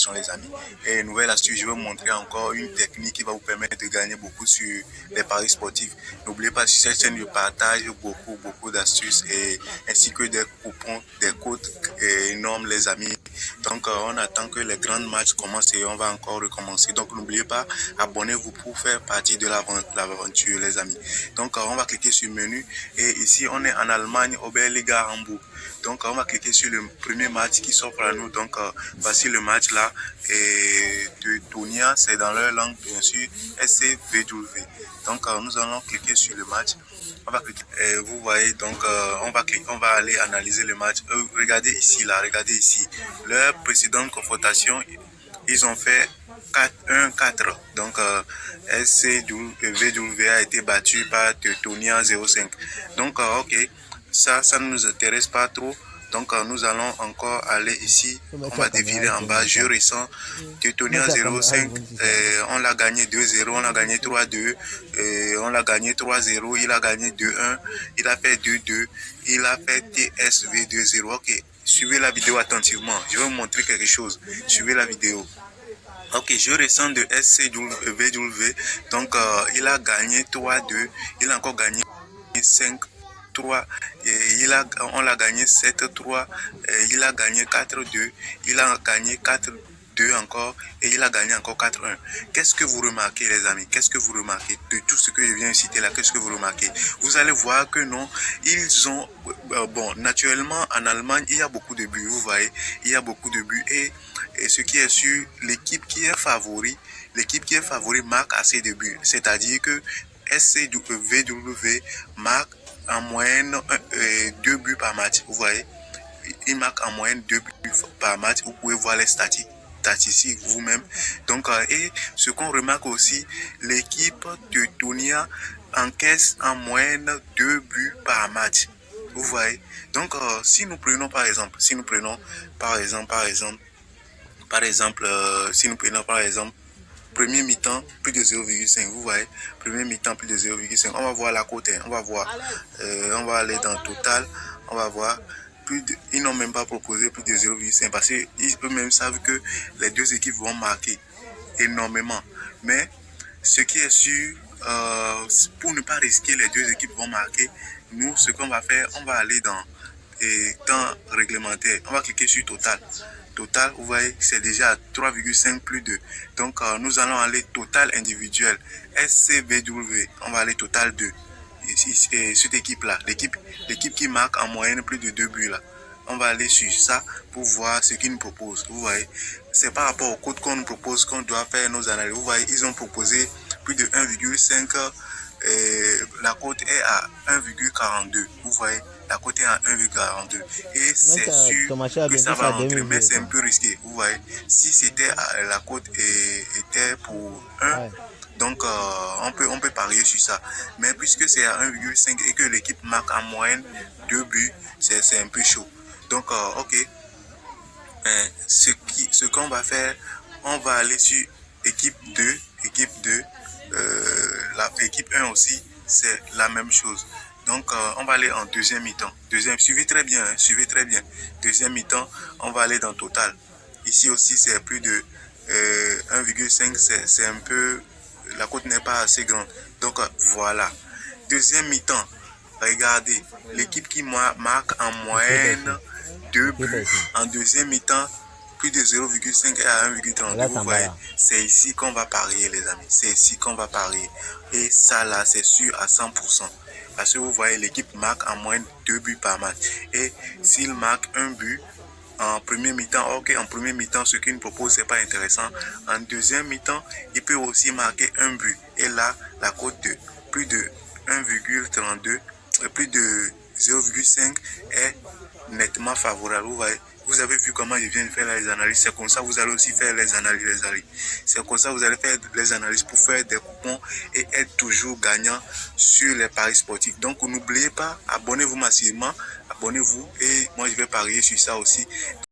informations les amis. Et nouvelle astuce, je vais vous montrer encore une technique qui va vous permettre de gagner beaucoup sur les paris sportifs. N'oubliez pas, sur cette chaîne je partage beaucoup d'astuces et ainsi que des coupons, des codes énormes les amis. Donc on attend que les grands matchs commencent et on va encore recommencer. Donc n'oubliez pas, abonnez-vous pour faire partie de l'aventure les amis. Donc on va cliquer sur menu et ici on est en Allemagne, Oberliga Hambourg. Donc on va cliquer sur le premier match qui s'offre à nous. Donc voici le match là et de Tonia, c'est dans leur langue bien sûr, SCVW. Donc nous allons cliquer sur le match. On va cliquer, et vous voyez donc on va aller analyser le match. Regardez ici là, regardez ici. Leur précédente confrontation, ils ont fait 1-4. Donc SCVW a été battu par Teutonia 0-5. Donc ok, ça ne nous intéresse pas trop. Donc nous allons encore aller ici, on va dévirer en bas, jeu récent, Teutonia 0-5, on l'a gagné 2-0, on l'a gagné 3-2, on l'a gagné 3-0, il a gagné 2-1, il a fait 2-2, il a fait TSV 2-0. Ok, suivez la vidéo attentivement, je vais vous montrer quelque chose, suivez la vidéo. Ok, je ressens de SCVW, donc il a gagné 3-2, il a encore gagné 5-3, on l'a gagné 7-3, il a gagné 4-2, il a gagné 4-2 encore et il a gagné encore 4-1. Qu'est-ce que vous remarquez les amis? Qu'est-ce que vous remarquez de tout ce que je viens de citer là? Qu'est-ce que vous remarquez? Vous allez voir que non, ils ont bon, naturellement en Allemagne il y a beaucoup de buts, vous voyez, il y a beaucoup de buts et ce qui est sûr, l'équipe qui est favori marque assez de buts, c'est-à-dire que SCVW marque en moyenne 2 buts par match, vous voyez, il marque en moyenne 2 buts par match, vous pouvez voir les statistiques vous-même. Donc et ce qu'on remarque aussi, l'équipe de Tonia encaisse en moyenne 2 buts par match, vous voyez. Donc si nous prenons par exemple, si nous prenons par exemple premier mi-temps plus de 0,5, vous voyez, premier mi-temps plus de 0,5, on va voir la cote, on va voir, on va aller dans total, on va voir, ils n'ont même pas proposé plus de 0,5 parce qu'ils eux-mêmes savent que les deux équipes vont marquer énormément, mais ce qui est sûr, pour ne pas risquer les deux équipes vont marquer, nous ce qu'on va faire, on va aller dans temps réglementaire, on va cliquer sur total. Total, vous voyez, c'est déjà à 3,5 plus 2. Donc, nous allons aller total individuel. SCVW, on va aller total 2. Et cette équipe-là, l'équipe qui marque en moyenne plus de 2 buts là. On va aller sur ça pour voir ce qu'ils nous proposent. Vous voyez, c'est par rapport au code qu'on nous propose qu'on doit faire nos analyses. Vous voyez, ils ont proposé plus de 1,5. La cote est à 1,42. Vous voyez, la cote est à 1,42 et c'est sûr que ça va rentrer, mais c'est un peu risqué. Vous voyez, si c'était la cote était pour 1, donc on peut parier sur ça. Mais puisque c'est à 1,5 et que l'équipe marque en moyenne 2 buts, c'est un peu chaud. Donc ok, ce qu'on va faire, on va aller sur équipe 2, l'équipe 1 aussi, c'est la même chose. Donc, on va aller en deuxième mi-temps. Suivez très bien, suivez très bien. Deuxième mi-temps, on va aller dans total. Ici aussi, c'est plus de 1,5, c'est un peu, la cote n'est pas assez grande. Donc, voilà. Deuxième mi-temps, regardez, l'équipe qui marque en moyenne 2 buts en deuxième mi-temps, plus de 0,5 et à 1,32. Vous voyez, c'est ici qu'on va parier, les amis. C'est ici qu'on va parier. Et ça, là, c'est sûr à 100%. Parce que vous voyez, l'équipe marque en moyenne 2 buts par match. Et s'il marque un but en premier mi-temps, ok, en premier mi-temps, ce qu'il nous propose, c'est pas intéressant. En deuxième mi-temps, il peut aussi marquer un but. Et là, la cote de plus de 1,32, plus de 0,5 est nettement favorable. Vous voyez, vous avez vu comment je viens de faire les analyses. C'est comme ça vous allez aussi faire les analyses, les amis. C'est comme ça vous allez faire les analyses pour faire des coupons et être toujours gagnant sur les paris sportifs. Donc n'oubliez pas, abonnez-vous massivement, abonnez-vous et moi je vais parier sur ça aussi.